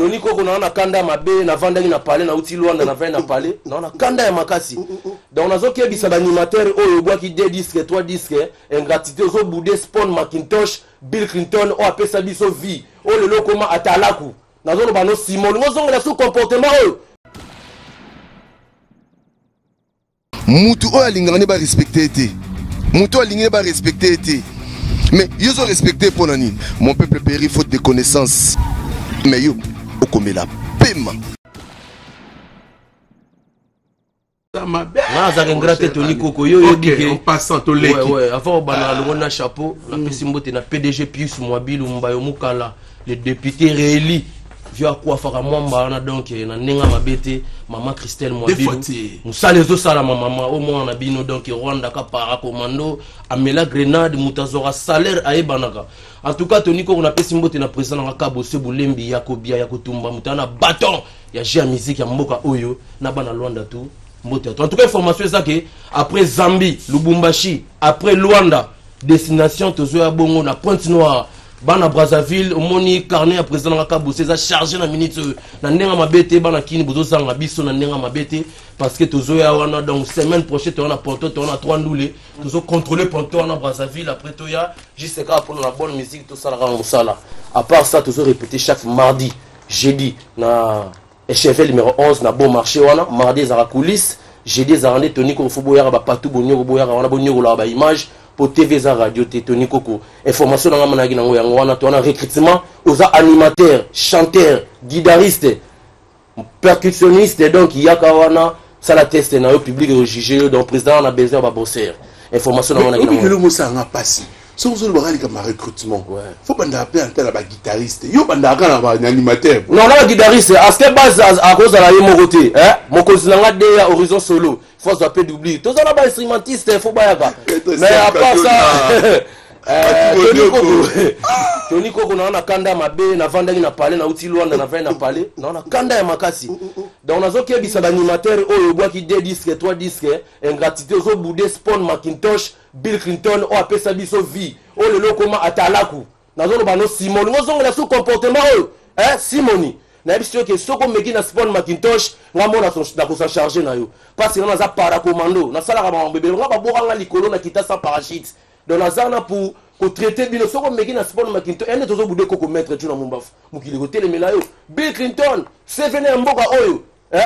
Tony Koko na kanda mabe na vanda na parler na uti Luanda na vanda na parler na kanda ya makasi. Donc nazo ke bisa animateur oyo boa ki 2 disques 3 disques ingratitude zo boudé Spawn Macintosh Bill Clinton o apesa biso vie o lelo koma atalaku nazo no bano Simon ngozonga la sous comportement oyo mutu o alingani ba respecter été mutu alingani ba respecter été mais yo zo respecter pour nani mon peuple périt faute de connaissances mais yo o comme la paiement na za ingrate Tony Koko yo dike en passant to leki ouais avant bana le na chapeau na pesimbote na PDG Pius Mwabilu Mbayo Mukala le député réélu via quoi fera mwamba na donc na nenga mabete maman Christelle Mwabilu musale zo sala maman au moins na bino donc Rwanda ka para commando amela grenade mutazora salaire ayebanaka en tout cas Tony Koko na pesimbote na président na Kabose Bulembi Yakobia Yakotumba mutana bâton ya jia musique ya mboka oyo na bana Luanda tout. En tout cas, information est ça que après Zambie, Lubumbashi, après Luanda, destination Tozoya Bongo, na Pointe-Noire, Bana Brazzaville, Moni Carnet à président Rakabou, c'est ça chargé la minute, na nenga mabete, Bana Kini, Bozo Zanga Biso, na nenga mabete, parce que Tozoya Wana, donc semaine prochaine, tu as Ponto, tu as 3 ndoulés, Tozo contrôler Ponto, na Brazzaville, après Toya, juste pour la bonne musique, tout ça, la à part ça, Tozo répéter chaque mardi, jeudi, na. Chef numéro 11 na bon marché wana mardi za coulisses jeudi za rande Tony Koko foboya ba patu bonyo boya wana bonyo la ba image pour TV za radio Tony Koko information na ngama na ngi yango wana to na recrutement aux animateurs chanteurs guitaristes percussionnistes donc yaka wana ça la test na au public jugé donc président na besoin ba bosser information na ngama na ngi le mot ça nga passé so zo le comme recrutement faut banda appeler un tel ba guitariste yo banda kana ba animateur non la guitariste à ce base à cause de la mokoté hein mokozi nanga de ya horizon solo faut zapper d'oublier tous na ba instrumentiste faut ba yaka mais à part ça Tony Koko na kanda mabe na vanda na parler na uti Luanda na vanda na parler na kanda ya makasi donc nazo ke bisa animateur oyo boa ki 2 disques 3 disques ingratitude zo boudé Spawn Macintosh Bill Clinton o apesa biso vie o lelo koma atalaku nazo no bano Simon ngozonga la sous comportement oyo Simoni na biso ke soko meki na Spawn Macintosh ngamo na ko sa charger na yo parce que na za para commando na sala ka ba bébé ngaba boka likolo na kita sans parachute donc nazana pour traiter bino soko meki na Spawn Macintosh ene tozo boudé koko mettre tu na mumbafu mukili ko telemela yo Bill Clinton sevene mboka oyo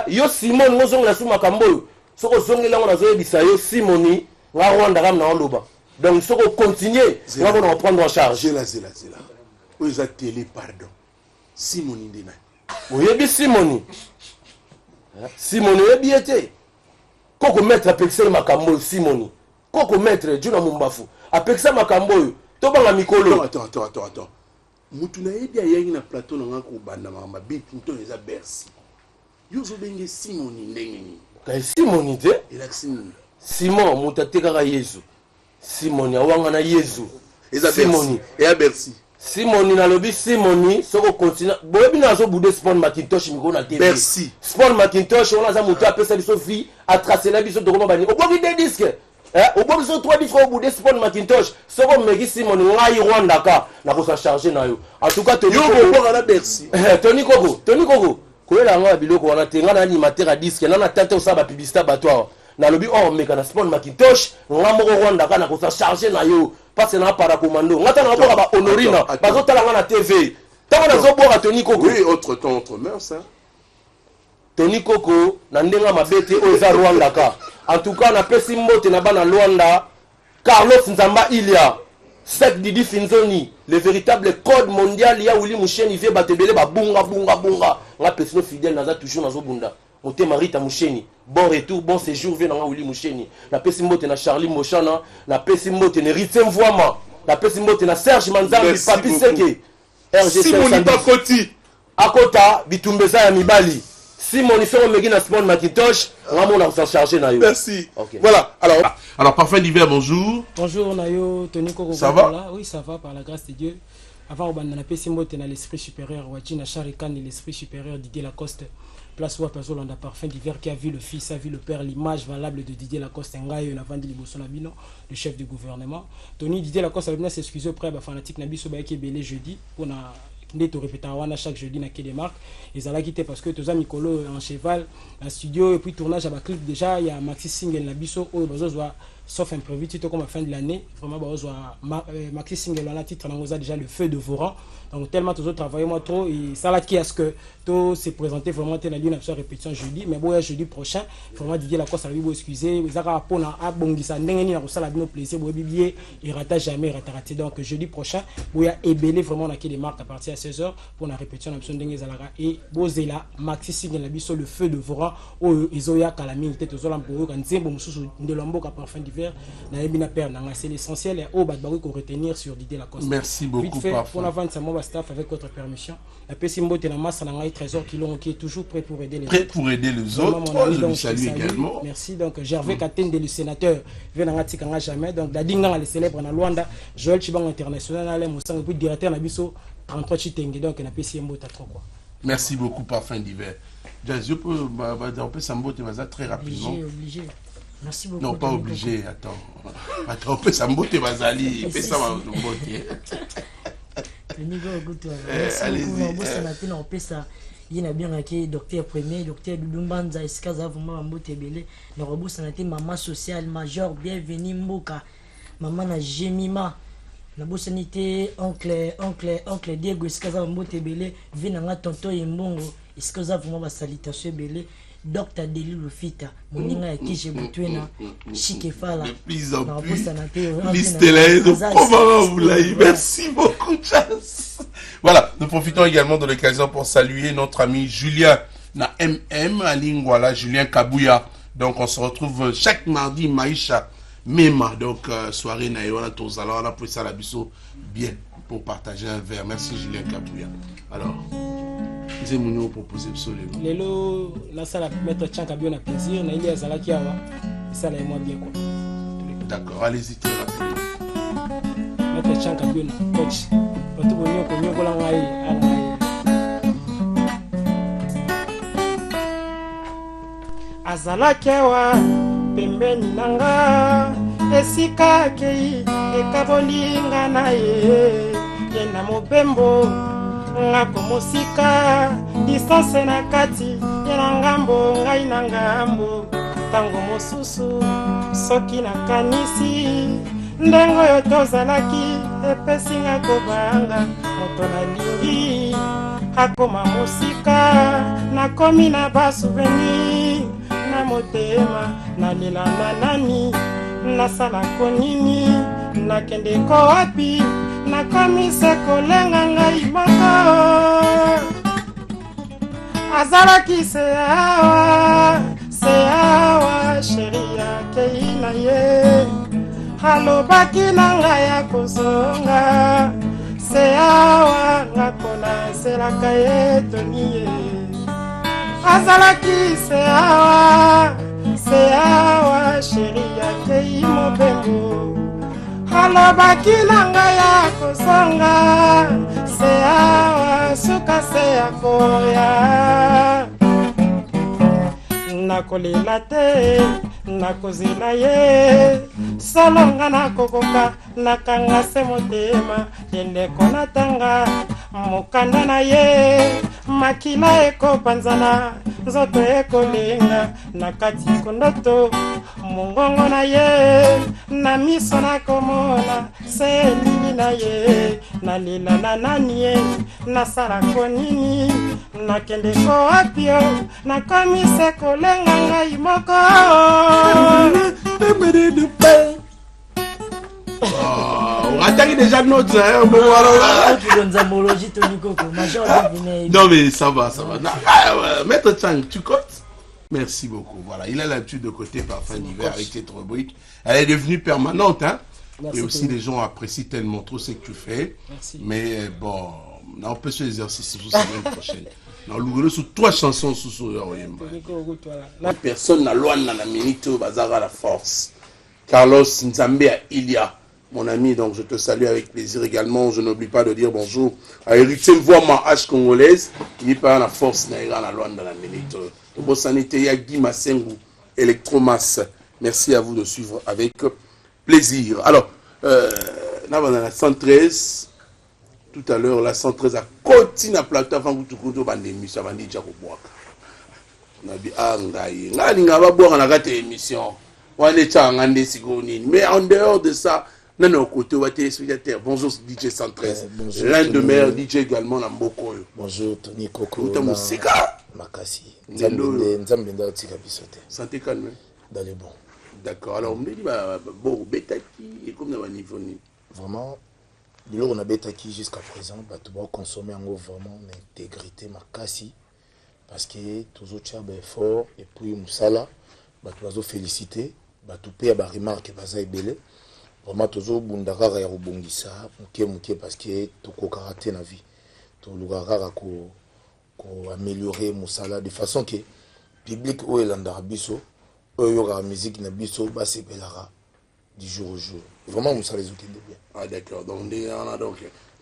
yo Simon ngozonga la sous makambo yo soko zongela ngona zo yebisa yo Simoni nga Rwanda kam na oloba donc il faut continuer on va prendre en charge zela oui ça télé pardon Simoni ndina oyebi Simoni oyebi ete koko mettre apexer makambo Simoni koko mettre juna mumbafu apexer makambo to banga mikolo attends mutu na yebi ayengi na plateau na ngako banda mama bit nto eza Bercy yo zo benge Simoni ndengeni kai Simoni te Simon Simon mutateka Yesu Simoni awanga na Yesu Simoni et Bercy Simoni na lobi Simoni soko continue boyebi na zo boudé Spawn Macintosh miko na TV Bercy Spawn Macintosh on a za mutu apesa biso vie a tracer la biso dokoma bani oboki 2 disques oboki so 3 disques au boudé Spawn Macintosh soko meki Simoni ngai Rwanda ka na ko sa charger na yo en tout cas Tony Koko na Bercy Tony Koko koyela nga biloko wana tenga na animateur a disque na tante osaba publicité batoire na lobi meka na Spawn Macintosh ngamo Rwanda kana ko sa charger na yo parce na para commando ngata na boka ba honorina bazo tala nga na TV tango na zo boka Tony Koko oui autre temps autre mœurs hein Tony Koko na ndenga mabete o za Rwanda ka en tout cas na pesi mbote na bana Rwanda Carlos Nzamba Ilia Sek Didi Finzoni le véritable code mondial ya Willy Musheni vie batebele ba bunga nga pesino fidèle naza toujours nazo bunda Moté Marita Musheni bon retour bon séjour vient na Willy Musheni na pesi mbote na Charlie Moshana na pesi mbote na Ritem Voama na pesi mbote na Serge Manzambi Papi Seke RG Simoni Bakoti akota bitumbeza ya mibali Simoni soko meki na Spawn Macintosh ngamo na s'en charger na yo merci okay. Voilà alors Parfum d'hiver bonjour Nayo Tony Koko ça va oui ça va par la grâce de Dieu avant on a pesi mbote na l'esprit supérieur Wachina Sharikan l'esprit supérieur Didier Lacoste place où personne on a Parfum d'hiver qui a vu le fils a vu le père l'image valable de Didier Lacoste ngayo na vandi liboso na bino le chef du gouvernement Tony Didier Lacoste a bien s'excuser auprès ba fanatique na biso ba ki belé jeudi pour na nde to répéter wana chaque jeudi na quai des marques ezalaki te parce que toza mikolo en cheval en studio et puis tournage à ba clip déjà il y a maxi single na biso oyo bazozwa sauf imprévu tout comme à fin de l'année vraiment bazozwa maxi single wana titre nango za déjà le feu de Voran donc tellement tous travailler moi trop et ça là qui est-ce que tout s'est présenté vraiment telle une répétition jeudi mais bon jeudi prochain vraiment Didier Lacoste la bibo excusez zaka pona a bongisa ndenge ni na kosala bino plaisir bo bibier et rata jamais raté donc jeudi prochain boya ebélé vraiment na quai des marques à partir de 16h pour la répétition na besoin ndenge zalaka et bozela maxi single la biso le feu de Voran o ezoya kala mingi te tozola mpo ka nzembo mususu ndelombo ka parfum d'hiver na ebina père na c'est l'essentiel et o batbako ko retenir sur Didier Lacoste. Merci beaucoup pour la vente ça mon staff avec votre permission la Pessimbo te na massa na ngai trésor qui est toujours prêt pour aider les autres. Prêt pour aider les autres. Je le salue également. Merci donc Gervais Katende le sénateur vient na tika jamais donc Dadinga le célèbre na Luanda Joël Chibang international le Moussang puis directeur na biso 33 Chitenge donc na Pessimbo ta trop quoi. Merci beaucoup parfum d'hiver. Je peux on peut s'emboter très rapidement. Obligé. Merci beaucoup. Non, pas obligé, attends, on peut s'emboter Bazali, fais ça ma beauté. Allez-y. On peut ça. Il y a bien un docteur premier, docteur Dumbanza, Eskaza, vraiment Mbotebele, le robot santé, maman sociale, major, bienvenue Mboka, maman na Jemima, la bossanité, oncle Diego, Eskaza, Mbotebele, Venanga, tonton Mbongo, Eskaza, vraiment salutation Belé. Docteur Deli Lufita, moninga ya kije butwena, Chikefala. De plus en plus, l'istélène, merci beaucoup, Chas. Voilà, nous profitons également de l'occasion pour saluer notre ami Julien, na MM, à Lingwala, Julien Kabouya. Donc, on se retrouve chaque mardi, Maïcha, Mema. Donc, soirée, Naïwana, Tozala, on a pris ça à la biseau, bien, pour partager un verre. Merci, Julien Kabouya. Alors, j'ai mon proposé absolument. Lelo, la salle mettre Tchanka bien à plaisir, na il y a Zala Kiawa, ça là moi bien quoi. D'accord, allez-y très rapidement. Mettre Tchanka bien, coach. Tout bon yo ko la ngai. Azala Kiawa, pembeni nanga, esika kei, ekabolinga na ye, yena mobembo. Ngako musika distance na kati yana ngambo ngai na ngambo tango mosusu soki na kanisi ndengo yo tozalaki epesi nga kobanga moto nalingi akoma musika nakomi na basouvenir na motema nalela na nani nasalako nini nakendeko wapi nakomise kolenga ngai moko azalaki seawa sheri yakei na ye alobaki na ngai ya kozonga seawa ngakona eselaka ye toni ye azalaki seawa sheri yakei mobembo alobaki na ngai ya kozonga seawa suka seya koya nakolela te nakozela ye solonga nakokoka nakanga se motema endeko natanga mokanda na ye makila ekopanzana nzoto ekolenga na kati kondoto mongongo na ye na miso nakomona se nini na ye nalela na nani ye nasalako nini nakendeko wapi yo nakomise kolenga ngai moko attaque déjà notre non mais ça va Maître Chang, tu comptes. Merci beaucoup. Voilà, il a l'habitude de côté parfum d'hiver avec cette rubrique. Elle est devenue permanente, hein. Et aussi les gens apprécient tellement trop ce que tu fais. Merci. Mais bon, on peut se l'exercice la semaine prochaine. Non, nous sous 3 chansons sous la personne n'a loin dans la minute au bazar à la force. Carlos Nzambea Ilia, mon ami, donc je te salue avec plaisir également. Je n'oublie pas de dire bonjour à Héritier Voix H congolaise qui dit pas la force n'a la loin dans la minute. Bosanité Yagi Masengu, Electromass. Merci à vous de suivre avec plaisir. Alors, là, on a la 113. tout à l'heure, la 113 a continué à plateau avant que tu continues à l'émission, avant de dire que on a dit, ah, on a boire la gâte émission. On est mais en dehors de ça, non, non, côté où téléspectateur. Bonjour DJ 113. L'un de meilleurs DJ également dans Mboko. Bonjour Tony Coco. Makasi. Santé calme. Dans les bons. D'accord. Alors, on me dit, bon, Betaki, et comme dans le niveau. Vraiment, on a Betaki jusqu'à présent, tu vas consommer vraiment l'intégrité Makasi. Parce que tous les autres effort et puis Moussala, tu vas féliciter, tu payes des remarques, vraiment tous les autres bundakara ya rubongisa, muke parce que tu as karaté na vie, tu as améliorer Moussala de façon que le public où est l'andarabiso, où il y aura la musique na biso, c'est belara du jour au jour. Vraiment Moussala les outils de bien. Ah d'accord, donc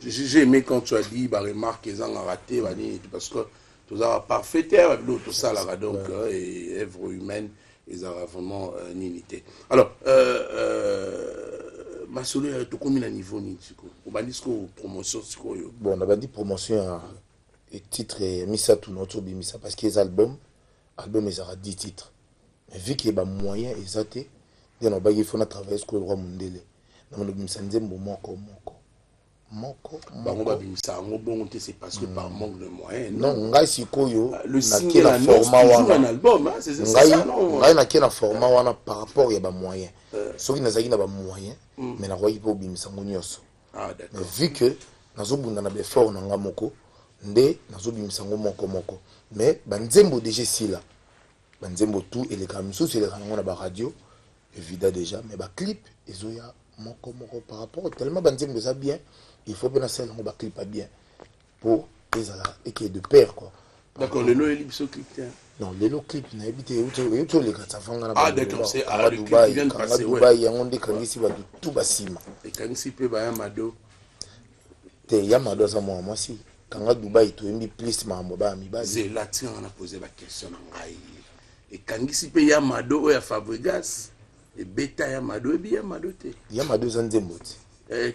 j'ai aimé quand tu as dit des remarques qu'ils ont raté, parce que tout ça parfait, tout ça là donc et œuvre humaine ils ont vraiment une unité. Alors ma solo tu combien à niveau ni siko on va dire promotion siko yo. Bon on a dit promotion et titre misa tout notre bimisa parce que les albums ils aura 10 titres. Mais vu qu'il y a moyen exacté on va il faut travailler sur le roi mondele. Donc nous bimisa nzembo moko. C'est parce que par manque de moyens. Non, ngai sikoyo le single la format wana un album hein, c'est ça non. Ngai na kena format wana par rapport ya ba moyens. Soki nazaki na ba moyens, mais na royi po bimisa ngonyoso. Ah d'accord. Mais vu que nazobunda na be fort na nga moko, nde nazobimisa moko. Mais banzembo déjà si là. Banzembo tout et les kamiso c'est les rango na ba radio évidemment déjà, mais ba clip ezoya moko par rapport tellement banzembo ça bien. Il faut bien faire un clip pas bien pour et qui est de pair quoi. D'accord, le lot est libre ce clip. Non, le lot clip n'a habité où les gars ça font ah d'accord, c'est à Dubaï, qui vient de passer Dubaï, il y a un des kangisi va tout basima. Et kangisi peut ba Yamado. Te Yamado ça moi si. Quand Dubaï tu aimes plus mambo ba mi ba. C'est là tu on a posé la question ngai. Et kangisi peut Yamado ya Fabregas et Beta Yamado et bien Yamado te. Yamado zanzembo.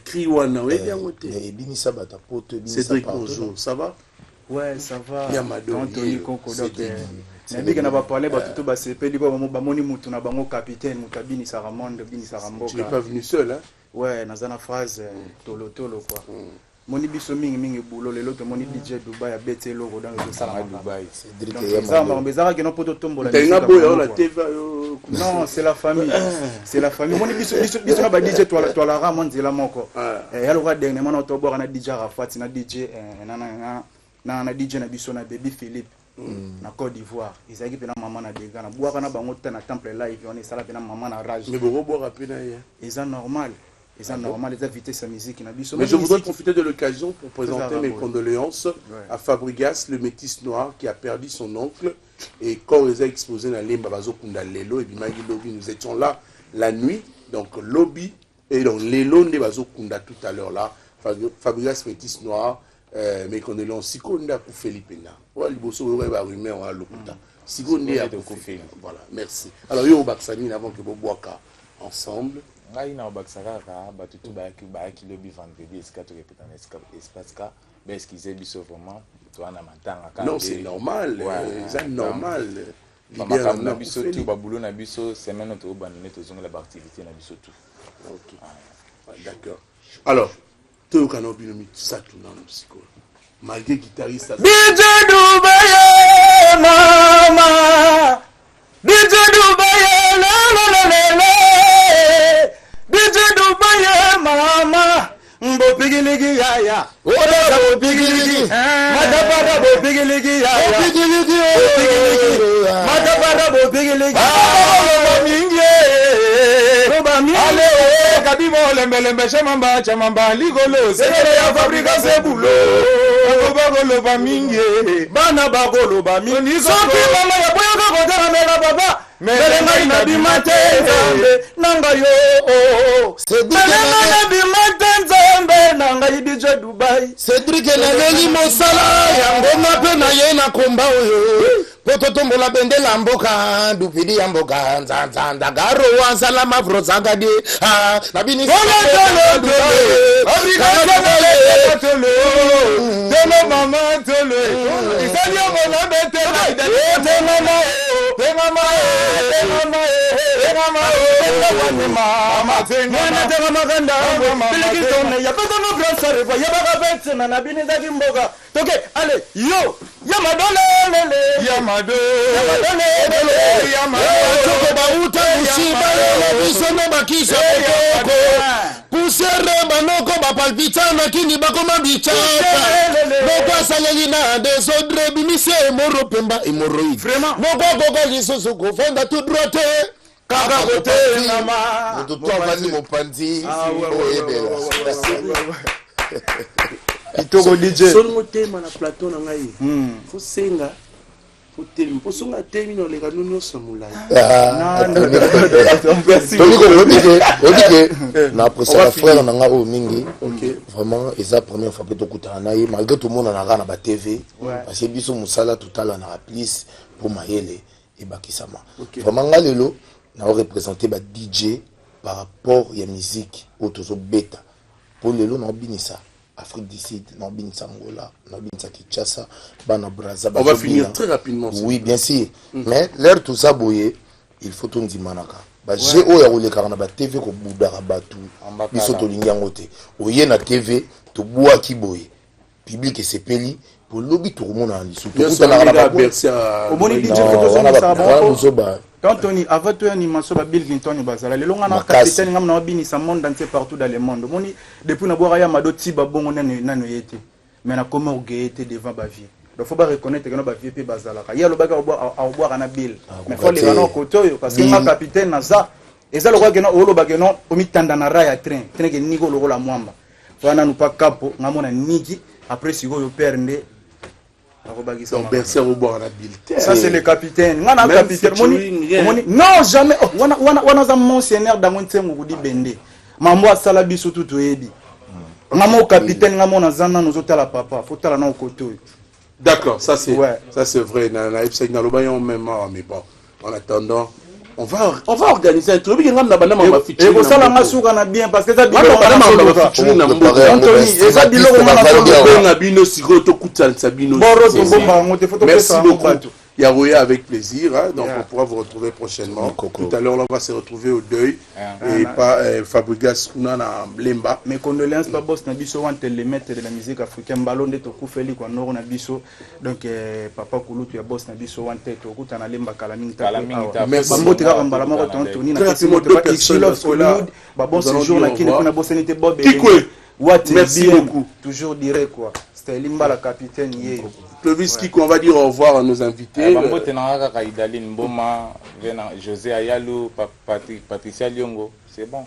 Kriwana, oui, bien côté. Cédric, bonjour, ça va? Ouais, ça va. Yamado, Anthony Conco, donc. Mais quand on va parler, tout va se payer, Bamoni Moutou, na bango capitaine, Moutabini Saramonde, Bini Saramboka. Tu n'es pas venu seul, hein? Ouais, dans une phrase, tolo, quoi. Moni biso mingi boulot le loto moni DJ Dubaï a bêté logo dans le salon Dubaï. Cédric Yamado. Bezara que non poto tombo la. Non, c'est la famille. C'est la famille. Moni biso na ba DJ toi la ramon zela moko. Et ya le roi dernièrement na to bora na DJ Rafat na DJ na DJ na biso na Baby Philippe na Côte d'Ivoire. Izaki pena maman na dega na boaka na bango na temple live on est sala pena maman na rage. Mais boko boaka pena ya. C'est normal. Et ça, normal, les invités sa musique. Mais je voudrais profiter de l'occasion pour présenter mes condoléances à Fabregas, le métis noir qui a perdu son oncle. Et quand ils ont exposé dans les Babazo Kunda Lelo et Bimagi Lobby, nous étions là la nuit. Donc, Lobby et donc Lelo de Babazo Kunda tout à l'heure là. Fabregas, métis noir, mes condoléances. Sikonda pour Felipe Na. Voilà, il bosse au rumeur à l'Okuta. Sikonda pour Felipe. Voilà, merci. Alors, yo Baksani avant que Boboaka ensemble. Ngai na Baksaraka batutu ba ki lobby vendredi est-ce que tu répètes en espace ka ben est-ce qu'ils biso vraiment toi na mantanga ka. Non, c'est normal, c'est normal. Mama kam na biso tout ba boulot na biso semaine to banane to zonga la activité na biso tout. OK. D'accord. Alors, to kana binomi ça tout dans le psycho. Malgré guitariste DJ Dubaï mama DJ Dubaï la DJ Dubaï mama mbo pigiligi yaya oda bo pigiligi madabada bo pigiligi yaya pigiligi madabada bo pigiligi roba mingi ale kabimo lembe chamamba ligolo segere ya fabrika sebulo bagolo ba mingi bana bagolo ba mingi soki mama ya boyoka kodera mega baba melenga ina bimate nanga yo melenga ina bimate nzambe nanga DJ Dubaï Cédric na leli mosala yango ngape na ye na komba oyo pototombola bendela mboka dupidi ya mboka nzanzanda garo wanzala mavro zangadi nabini tolo mama tolo isali mona bete pusere banoko bapalpitana kini bakoma bichaka moko asalelina desodre bimise emoro pemba hémorroïde moko koko lisusu kofanda tout droite kaka kote nama mututu avandi mopanzi oyebela kitoko DJ songo tema na plateau na ngai faut senga faut posonga temi no le kanu nyonso mulai na après frère na nga o mingi vraiment eza première fois que tokutana na ye malgré tout le monde na na ba TV parce que biso musala tutala na plus pour mayele et bakisama vraiment nga lelo na représenter ba DJ par rapport ya musique autozo beta pour lelo na binisa Afrique du Sud, Angola, Kinshasa, Brazza. On va finir très rapidement. Oui, bien sûr. Mais l'air tout ça boye, il faut tout dire manaka. J'ai oya karana ba TV ko budara batu. Biso to lingangote. Oye na TV to boa ki boye. Public c'est peli pour lobby tout le monde en lisu. Tout na ba au moni DJ photo quand Tony avant toi animation ba Bill Clinton bazala le longa na capitaine ngam na bini sa monde entier partout dans le monde moni depuis na boira ya madoti ba bongo nanu yete mais na comment orgueillité devant ba vie donc faut pas reconnaître que na ba vie pe bazala ka ya lo ba ka boire na Bill mais faut les gana kotoyo parce que na capitaine na za eza lo kwa que no olo ba que no omitanda na raya train que niko lo la mwamba faut na nous pas capo ngamona niki après si go yo perde. Donc Bercer au bord la ça c'est le capitaine. Ngana capitaine moni non jamais wana za monseigneur dans mon temo vous dit bende. Mambo asala biso tout toyebi. Ngamo capitaine ngamo na zana nous otala papa faut tala na koto. D'accord, ça c'est vrai na ipsek na lobayon même mais bon en attendant on va organiser un truc ngam na bana mama featuring. Et vous ça la souka na bien parce que ça biloko na featuring na mboka. Anthony, et ça biloko na bino siko to kutsa sabino. Merci beaucoup. Yaroya avec plaisir, hein? Donc on pourra vous retrouver prochainement. Tout à l'heure on va se retrouver au deuil et pas Fabregas na Lemba. Mes condoléances pas boss na biso wantel les maîtres de la musique africaine ballon de to kufeli kwa noro na biso donc papa kulutu ya boss na biso wantel to kuta na Lemba kalaminta. Merci bambote ka mbala moko Tony na kesi moto pas Hollywood ba bon séjour na kile kuna boss nité Bob. Merci beaucoup. Toujours direct quoi. C'était Limba la capitaine hier. Clovis qu'on va dire au revoir à nos invités. José Ayalou, Patricia Liongo, c'est bon.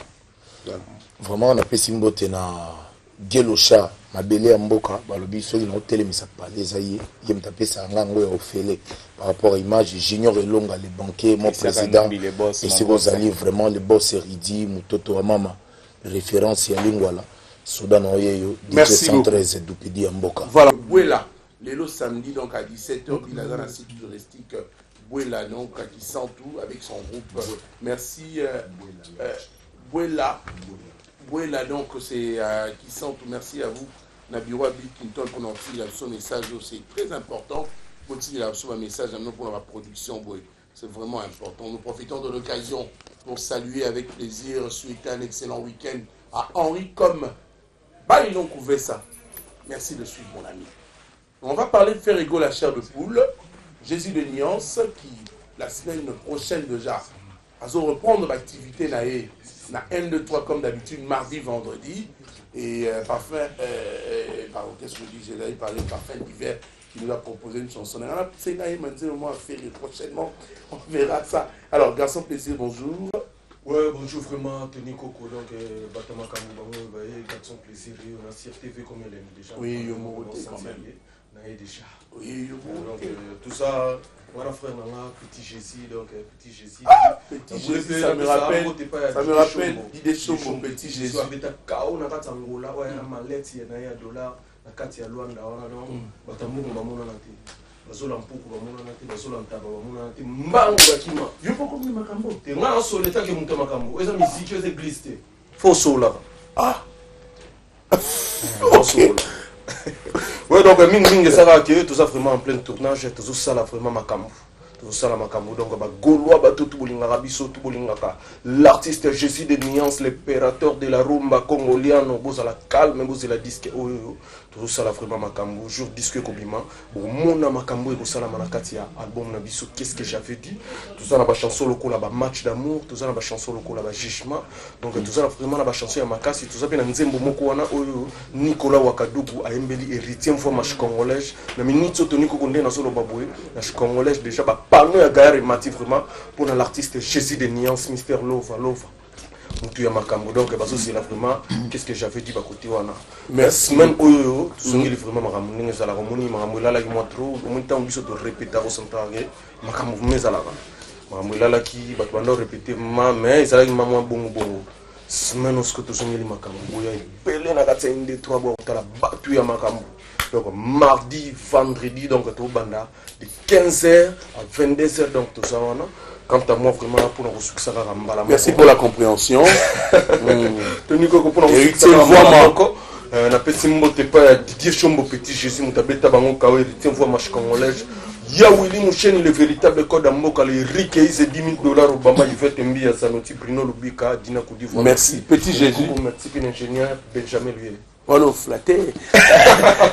Vraiment, on a fait Simbote na Gelosha, ma belle Mboka, balobi so ina hôtel mi sa parler zaïe, il me tapé ça ngango ya ofele par rapport à l'image Junior Elonga les banquiers, mon président et c'est vos alliés vraiment les boss Ridi, Mutoto Mama, référence ya Lingwala, Soudan Oyeyo, 113 Dupidi Mboka. Voilà, voilà. Lélo samedi donc à 17h, il a dans un site touristique Bouela donc qui sent tout avec son groupe. Merci Bouela donc c'est qui sent tout. Merci à vous Nabiwa Bill Clinton pour notre son message c'est très important. Continuez à un message pour la production c'est vraiment important. Nous profitons de l'occasion pour saluer avec plaisir, souhaiter un excellent week-end à Henri Comme. Bah ils ont couvert ça. Merci de suivre mon ami. On va parler de Ferrigo, la chair de poule, Jésus de Nuance, qui, la semaine prochaine déjà, va reprendre l'activité na 1, 2, 3 comme d'habitude, mardi, vendredi. Et parfum, pardon, qu'est-ce que je dis? J'ai parlé de Parfum d'hiver qui nous a proposé une chanson. C'est Naïe maintenant, moi, prochainement, on verra ça. Alors, garçon plaisir, bonjour. Ouais, bonjour vraiment, Tony Coco, donc Batama Kamoubango, garçon plaisir, on a CRTV comme elle aime déjà. Oui, il y a quand même. Déjà. Oui, donc tout ça, voilà frère Nana, petit Jésus, donc petit Jésus. Petit Jésus, ça me rappelle l'idée chaud mon petit Jésus. Avec ta kao na kati Angola, ouais, na malette ya na ya dollar, na kati ya Luanda, wana donc, batamu ko bamona na te. bazola mpoko bamonana te bazola ntaba bamonana te mbango bakima yo poko mini makambo te nga nasoletaki moto makambo eza miziki eza église te fo sola ok ouais donc mingi ezalaka ke toza vraiment en plein tournage tozosala vraiment makambo tozosala makambo donc bagaulois bato tobolingaka biso tobolingaka l'artiste Jésus de Nuance l'opérateur de la rumba congoliano bozala calme bozala disque oyo tozosala vraiment makambo jour disque kobima bomona makambo ekosalama na kati ya album na biso qu'est-ce que j'avais dit tozala bachanson lokola bamatch d'amour tozala bachanson lokola bajugement donc tozala vraiment na bachanson ya makasi toza mpe na nzembo moko wana oyo Nicolas Wakadugu ayembeli héritième fois match congolais na minute oyo toniko konde nazoloba boye na congolais déjà bapano ya Gaillard emati vraiment pour l'artiste Jésus de Nuance Mister Lova mutu ya makambo donc bazosela vraiment qu'est-ce que j'avais dit bakote wana merci même oyo tozongeli vraiment makambo ndenge ezalaka omoni makambo elalaki mwa trop omoni ntango biso torepeta kocentrage makambo vume ezalaka makambo elalaki bato banda orepete mais ezalaki ma mwa bongo semaine oske tozongeli makambo boya ebele na kati ya inde 3 bwa kotala bato ya makambo donc mardi vendredi donc tobanda de 15h à 22h donc toza wana. Quant à moi, vraiment, pour nous succès à Rambala. Merci pour la compréhension. Tony Coco pour nous succès à Rambala. On appelle Simbo Tepa, Didier Chombo Petit Jésus, Moutabeta Bango Kawe, tiens, voix match congolais. Ya Willy Mouchen, le véritable code à Moka, les ricains, c'est $10,000 Obama, il fait un billet à Sanoti, Bruno Lubika, Dina Koudi. Merci, Petit Jésus. Merci, l'ingénieur Benjamin Luyel. Oh, flatté.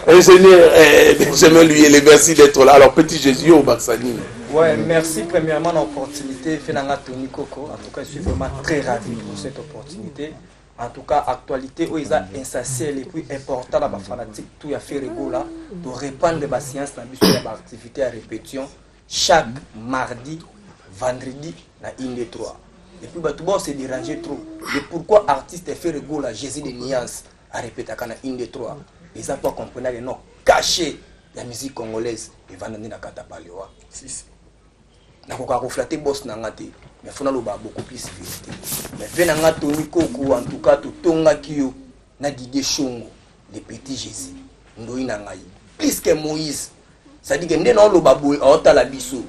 Ingénieur Benjamin Luyel, merci d'être là. Alors, Petit Jésus au Baksani. Ouais, merci premièrement l'opportunité. Fenanga Tony Coco. En tout cas, je suis vraiment très ravi pour cette opportunité. En tout cas, actualité où ils ont insatié les plus importants dans la fanatique, tout a fait là, de répandre des sciences dans les activités à répétition chaque mardi, vendredi, dans une des 3. Et puis, tout le monde s'est dérangé trop. Et pourquoi artiste fait là, Jésus de Nuance à répéter dans une des 3? Ils n'ont pas compris que non, caché la musique congolaise et vendredi dans Katapalewa. Si. Nakoka reflater boss nangate mais fona loba beaucoup plus vite mais venanga Tony Coco en tout cas to tonga kiyo na Didier Chongo le Petit Jésus ndoi na ngai plus que Moïse ça dit que ndeno loba boy ota la biso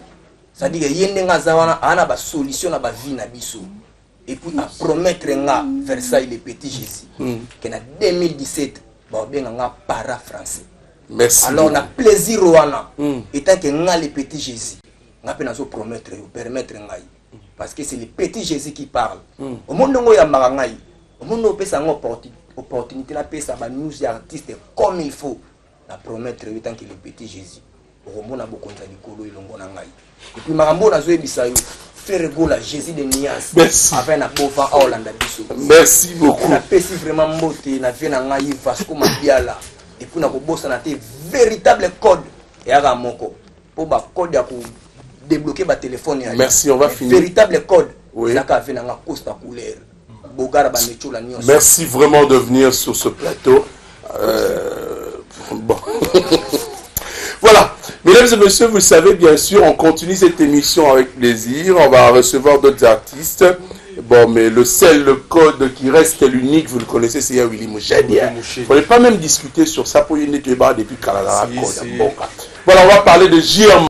ça dit que yende nga zawana ana ba solution na ba vie na biso et puis à promettre nga Versailles le Petit Jésus que na 2017 ba benga nga para français. Merci. Alors on a plaisir wana étant que nga le Petit Jésus on a promettre permettre ngai parce que c'est le Petit Jésus qui parle au monde ngo ya marangai au monde opesa ngo opportunité la pesa ba news artiste comme il faut na promettre étant que le Petit Jésus au monde na bokonza likolo ilongo na ngai et puis marambo na zo ebisa yo faire gola Jésus de Nuance avec na bova Hollande biso. Merci beaucoup. Na pesi vraiment mbote na vie na ngai Vasco Mabiala et puis na ko bossa na te véritable code et ara moko pour ba code ya ko débloquer ma téléphone. Merci, on va finir. Véritable code. Oui. Merci vraiment de venir sur ce plateau. Bon. Voilà. Mesdames et messieurs, vous savez, bien sûr, on continue cette émission avec plaisir. On va recevoir d'autres artistes. Bon, mais le seul, le code qui reste l'unique, vous le connaissez, c'est Willy Mouchen. Il ne fallait pas même discuter sur ça pour une équipe depuis Canada. Voilà, on va parler de J.R.